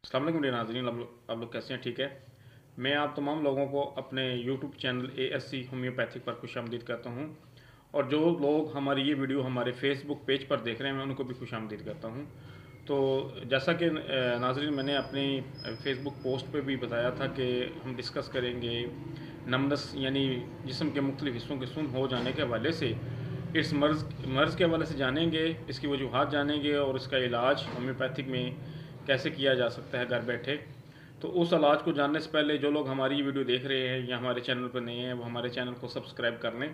अस्सलाम वालेकुम डियर नाज़रीन, आप लोग कैसे हैं? ठीक है। मैं आप तमाम लोगों को अपने यूट्यूब चैनल ASC होम्योपैथिक पर खुशामदीद कहता हूँ, और जो लोग हमारी ये वीडियो हमारे फेसबुक पेज पर देख रहे हैं, मैं उनको भी खुशामदीद कहता हूँ। तो जैसा कि नाज़रीन, मैंने अपनी फेसबुक पोस्ट पे भी बताया था कि हम डिस्कस करेंगे नमनस यानी जिस्म के मुख्तलिफ हिस्सों के सुन हो जाने के हवाले से। इस मर्ज़ के हवाले से जानेंगे, इसकी वजूहात जानेंगे और इसका इलाज होम्योपैथिक में कैसे किया जा सकता है घर बैठे। तो उस इलाज को जानने से पहले जो लोग हमारी ये वीडियो देख रहे हैं या हमारे चैनल पर नए हैं, वो हमारे चैनल को सब्सक्राइब कर लें,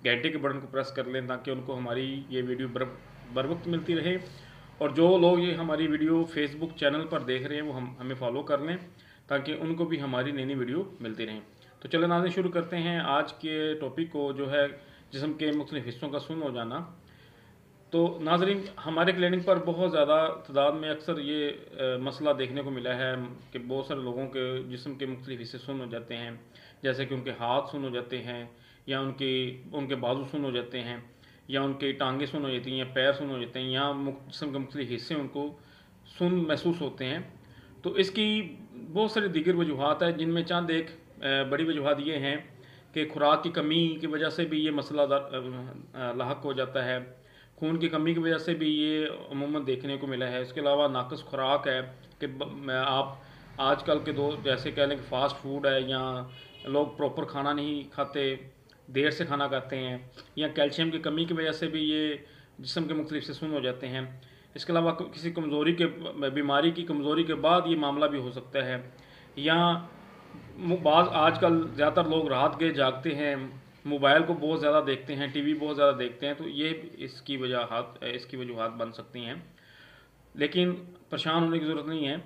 घंटे के बटन को प्रेस कर लें, ताकि उनको हमारी ये वीडियो बर वक्त मिलती रहे। और जो लोग ये हमारी वीडियो फेसबुक चैनल पर देख रहे हैं, वो हमें फॉलो कर लें, ताकि उनको भी हमारी नई नई वीडियो मिलती रहें। तो चलो नाज़रीन, शुरू करते हैं आज के टॉपिक को, जो है जिस्म के मुख्तलिफ हिस्सों का सुन्न हो जाना। तो नाज़रीन, हमारे क्लिनिक पर बहुत ज़्यादा तादाद में अक्सर ये मसला देखने को मिला है कि बहुत सारे लोगों के जिस्म के मुख्तलिफ हिस्से सुन्न हो जाते हैं। जैसे कि उनके हाथ सुन्न हो जाते हैं, या उनके बाजू सुन्न हो जाते हैं, या उनकी टांगें सुन्न हो जाती हैं, या पैर सुन्न हो जाते हैं, या जिस्म के मुख्तलिफ हिस्से उनको सुन्न महसूस होते हैं। तो इसकी बहुत सारी दीगर वजूहात है, जिनमें चंद एक बड़ी वजूहात ये हैं कि खुराक की कमी की वजह से भी ये मसला लाहक हो जाता है। खून की कमी की वजह से भी ये अमूमन देखने को मिला है। इसके अलावा नाकस खुराक है कि आप आजकल के दो जैसे कह लें कि फ़ास्ट फूड है, या लोग प्रॉपर खाना नहीं खाते, देर से खाना खाते हैं, या कैल्शियम की कमी की वजह से भी ये जिस्म के मुख्तलिफ से सुन्न हो जाते हैं। इसके अलावा किसी कमज़ोरी के बीमारी की कमज़ोरी के बाद ये मामला भी हो सकता है। या बाज़ आजकल ज़्यादातर लोग रात के जागते हैं, मोबाइल को बहुत ज़्यादा देखते हैं, टीवी बहुत ज़्यादा देखते हैं, तो ये इसकी वजूहात बन सकती हैं। लेकिन परेशान होने की ज़रूरत नहीं है।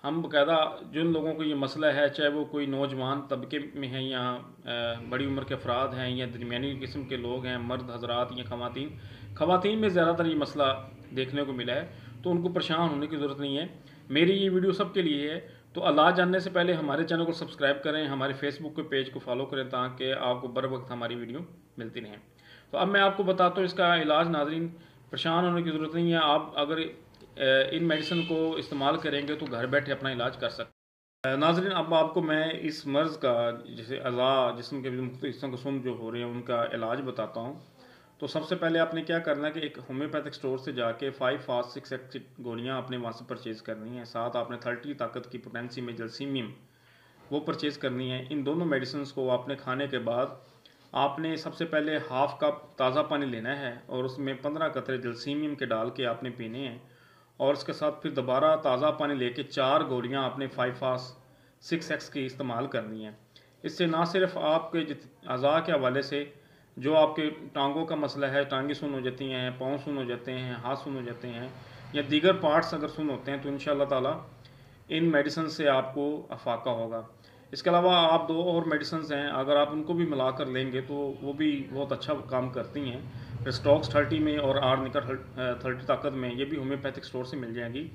हम बाकायदा जिन लोगों को ये मसला है, चाहे वो कोई नौजवान तबके में हैं, या बड़ी उम्र के अफराद हैं, या दरमियानी किस्म के लोग हैं, मर्द हजरात या ख़वातीन में ज़्यादातर ये मसला देखने को मिला है, तो उनको परेशान होने की ज़रूरत नहीं है। मेरी ये वीडियो सबके लिए है। तो इलाज जानने से पहले हमारे चैनल को सब्सक्राइब करें, हमारे फेसबुक के पेज को फॉलो करें, ताकि आपको बर वक्त हमारी वीडियो मिलती रहें। तो अब मैं आपको बताता हूँ इसका इलाज। नाज़रीन, परेशान होने की ज़रूरत नहीं है। आप अगर इन मेडिसिन को इस्तेमाल करेंगे तो घर बैठे अपना इलाज कर सकते हैं। नाज़रीन, अब आपको मैं इस मर्ज़ का, जैसे अज़ा जिस्म के मुख्तलिफ हिस्सों को सुन्न जो हो रहे हैं, उनका इलाज बताता हूँ। तो सबसे पहले आपने क्या करना है कि एक होम्योपैथिक स्टोर से जाके 5 फास्ट 6 एक्स गोलियाँ आपने वहाँ से परचेज़ करनी है। साथ आपने 30 ताकत की पोटेंसी में जलसीमियम वो परचेज़ करनी है। इन दोनों मेडिसिन को आपने खाने के बाद आपने सबसे पहले हाफ़ कप ताज़ा पानी लेना है, और उसमें 15 कतरे जलसीमियम के डाल के आपने पीने हैं। और उसके साथ फिर दोबारा ताज़ा पानी लेके 4 गोलियाँ आपने 5 फास्ट 6 एक्स की इस्तेमाल करनी है। इससे ना सिर्फ आपके अज़ा के हवाले से जो आपके टांगों का मसला है, टांगें सुन्न हो जाती हैं, पाँव सुन्न हो जाते हैं, हाथ सुन्न हो जाते हैं, या दीगर पार्ट्स अगर सुन्न होते हैं, तो इंशाअल्लाह ताला इन मेडिसिन से आपको अफाका होगा। इसके अलावा आप 2 और मेडिसिन हैं, अगर आप उनको भी मिला कर लेंगे तो वो भी बहुत अच्छा काम करती हैं। रिस्टॉक्स 30 में और आर निकर 30 ताकत में, ये भी होम्योपैथिक स्टोर से मिल जाएंगी।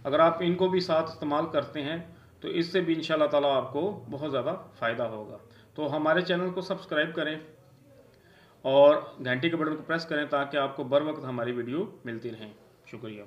अगर आप इनको भी साथ इस्तेमाल करते हैं तो इससे भी इंशाअल्लाह ताला आपको बहुत ज़्यादा फ़ायदा होगा। तो हमारे चैनल को सब्सक्राइब करें और घंटी के बटन को प्रेस करें, ताकि आपको बर वक्त हमारी वीडियो मिलती रहें। शुक्रिया।